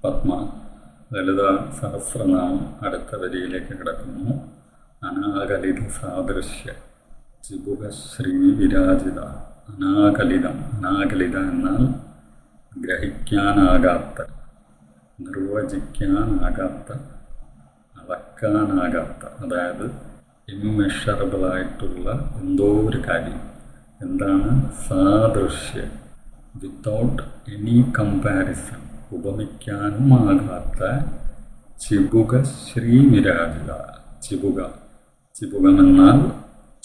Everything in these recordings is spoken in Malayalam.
പത്മ. ലളിത സഹസ്രനാമം അടുത്ത വരിയിലേക്ക് കിടക്കുന്നു. അനാകലിത സാദൃശ്യ ചിബുകശ്രീ വിരാജിത. അനാകലിതം. അനാകലിത എന്നാൽ ഗ്രഹിക്കാനാകാത്ത, നിർവചിക്കാനാകാത്ത, അളക്കാനാകാത്ത, അതായത് ഇമ്മെഷറബിളായിട്ടുള്ള എന്തോ ഒരു കാര്യം. എന്താണ്? സാദൃശ്യ, വിത്തൗട്ട് എനി കമ്പാരിസൺ, ഉപമിക്കാനുമാകാത്ത ചിബുക ശ്രീ വിരാജിത. ചിബുക, ചിബുകമെന്നാൽ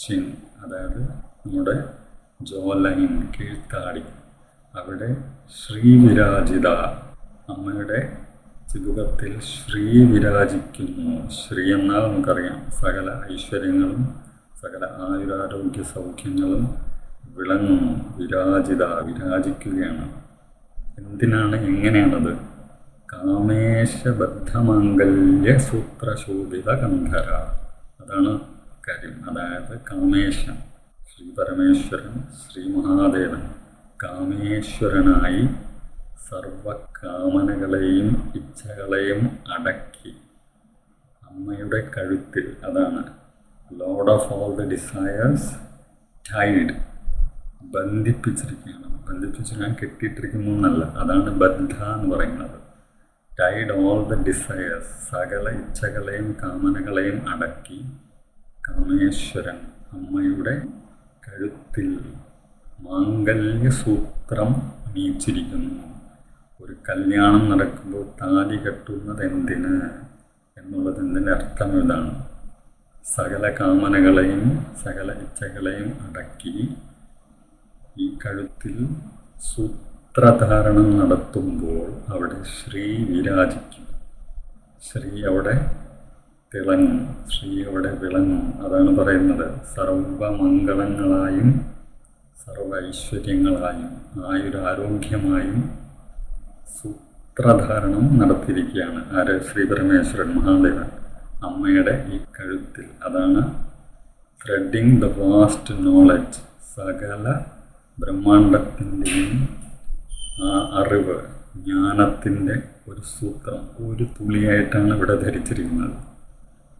ചിൻ, അതായത് നമ്മുടെ ജോ ലൈൻ, കീഴ്ത്താടി. അവിടെ ശ്രീ വിരാജിത, അമ്മയുടെ ചിബുകത്തിൽ ശ്രീ വിരാജിക്കുന്നു. ശ്രീ എന്നാൽ നമുക്കറിയാം സകല ഐശ്വര്യങ്ങളും സകല ആയുരാരോഗ്യ സൗഖ്യങ്ങളും വിളങ്ങുന്നു. വിരാജിത, വിരാജിക്കുകയാണ്. എന്തിനാണ്? എങ്ങനെയാണത്? കാമേശബദ്ധമാംഗല്യ സൂത്രശോഭിത കന്ധര. അതാണ് കാര്യം. അതായത് കാമേശൻ, ശ്രീ പരമേശ്വരൻ, ശ്രീ മഹാദേവൻ കാമേശ്വരനായി സർവകാമനകളെയും ഇച്ഛകളെയും അടക്കി അമ്മയുടെ കഴുത്തിൽ, അതാണ് lord of all the desires, tied, ബന്ധിപ്പിച്ചിരിക്കുകയാണ്. ബന്ധിപ്പിച്ചിരിക്കാൻ കെട്ടിയിട്ടിരിക്കുന്നു എന്നല്ല, അതാണ് ബദ്ധ എന്ന് പറയുന്നത്. ടൈഡ് ഓൾ ദ ഡിസയേഴ്സ്, സകല ഇച്ഛകളെയും കാമനകളെയും അടക്കി കാമേശ്വരൻ അമ്മയുടെ കഴുത്തിൽ മാംഗല്യസൂത്രം അണിയിച്ചിരിക്കുന്നു. ഒരു കല്യാണം നടക്കുമ്പോൾ താലി കെട്ടുന്നത് എന്തിന് എന്നുള്ളതിൻ്റെ അർത്ഥം ഇതാണ്. സകല കാമനകളെയും സകല ഇച്ഛകളെയും അടക്കി ഈ കഴുത്തിൽ സൂത്രധാരണം നടത്തുമ്പോൾ അവിടെ ശ്രീ വിരാജിക്കും. ശ്രീ അവിടെ തിളങ്ങും, ശ്രീ അവിടെ വിളങ്ങും. അതാണ് പറയുന്നത്, സർവമംഗളങ്ങളായും സർവ ഐശ്വര്യങ്ങളായും ആയുരാരോഗ്യമായും സൂത്രധാരണം നടത്തിയിരിക്കുകയാണ്. ആര്? ശ്രീ പരമേശ്വരൻ മഹാദേവൻ അമ്മയുടെ ഈ കഴുത്തിൽ. അതാണ് ത്രെഡിങ് ദ വാസ്റ്റ് നോളജ്, സകല ബ്രഹ്മാണ്ടത്തിൻ്റെയും ആ അറിവ്, ജ്ഞാനത്തിൻ്റെ ഒരു സൂത്രം, ഒരു തുളിയായിട്ടാണ് ഇവിടെ ധരിച്ചിരിക്കുന്നത്.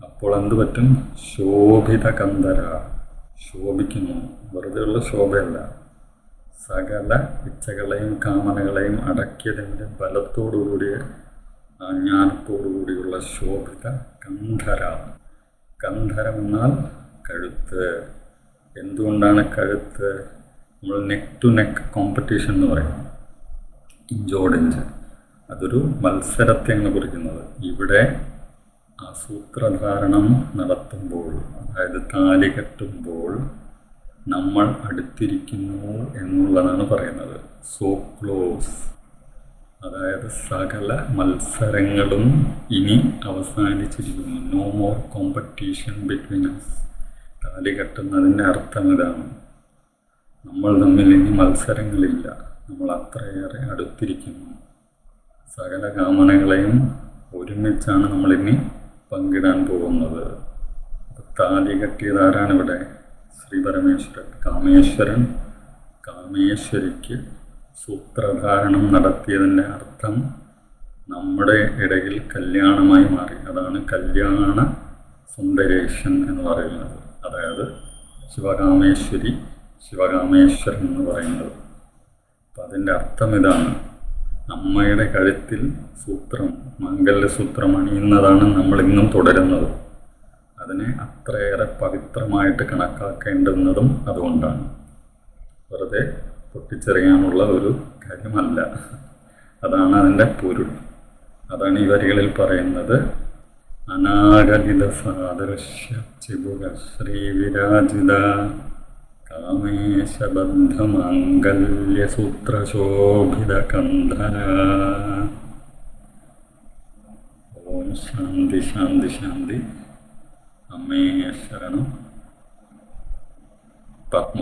അപ്പോൾ എന്ത് പറ്റും? ശോഭിത കന്ധര, ശോഭിക്കുന്നു. വെറുതെയുള്ള ശോഭയല്ല, സകല ഇച്ഛകളെയും കാമനകളെയും അടക്കിയതിൻ്റെ ബലത്തോടുകൂടിയ ആ ജ്ഞാനത്തോടുകൂടിയുള്ള ശോഭിത കന്ധര. കന്ധരം എന്നാൽ കഴുത്ത്. എന്തുകൊണ്ടാണ് കഴുത്ത്? നമ്മൾ നെക്ക് ടു നെക്ക് കോമ്പറ്റീഷൻ എന്ന് പറയും, ഇഞ്ചോടിഞ്ച്. അതൊരു മത്സരത്തെയാണ് കുറിക്കുന്നത്. ഇവിടെ ആ സൂത്രധാരണം നടത്തുമ്പോൾ, അതായത് താലി കെട്ടുമ്പോൾ നമ്മൾ അടുത്തിരിക്കുന്നു എന്നുള്ളതാണ് പറയുന്നത്. സോ ക്ലോസ്, അതായത് സകല മത്സരങ്ങളും ഇനി അവസാനിച്ചിരിക്കുന്നു. No more competition between us. താലി കെട്ടുന്നതിൻ്റെ അർത്ഥം ഇതാണ്. നമ്മൾ തമ്മിൽ ഇനി മത്സരങ്ങളില്ല, നമ്മൾ അത്രയേറെ അടുത്തിരിക്കുന്നു. സകല കാമനകളെയും ഒരുമിച്ചാണ് നമ്മളിനി പങ്കിടാൻ പോകുന്നത്. താലി കെട്ടിയതാരാണ് ഇവിടെ? ശ്രീ പരമേശ്വരൻ. കാമേശ്വരൻ കാമേശ്വരിക്ക് സൂത്രധാരണം നടത്തിയതിൻ്റെ അർത്ഥം നമ്മുടെ ഇടയിൽ കല്യാണമായി മാറി. അതാണ് കല്യാണ സുന്ദരേശൻ എന്ന് പറയുന്നത്. അതായത് ശിവകാമേശ്വരി, ശിവകാമേശ്വരൻ എന്ന് പറയുന്നത്. അപ്പം അതിൻ്റെ അർത്ഥം ഇതാണ്. അമ്മയുടെ കഴുത്തിൽ സൂത്രം, മാംഗല്യസൂത്രം അണിയുന്നതാണ് നമ്മളിന്നും തുടരുന്നത്. അതിനെ അത്രയേറെ പവിത്രമായിട്ട് കണക്കാക്കേണ്ടുന്നതും അതുകൊണ്ടാണ്. വെറുതെ പൊട്ടിച്ചെറിയാനുള്ള ഒരു കാര്യമല്ല. അതാണ് അതിൻ്റെ പൊരുൾ. അതാണ് ഈ വരികളിൽ പറയുന്നത്. അനാകലിത സാദൃശ്യ ചിബുക ശ്രീ വിരാജിത കാമേശബദ്ധമാംഗല്യസൂത്രശോഭിത കന്ധര. ഓം ശാന്തി ശാന്തി ശാന്തി. അമ്മേ ശരണം. പത്മ.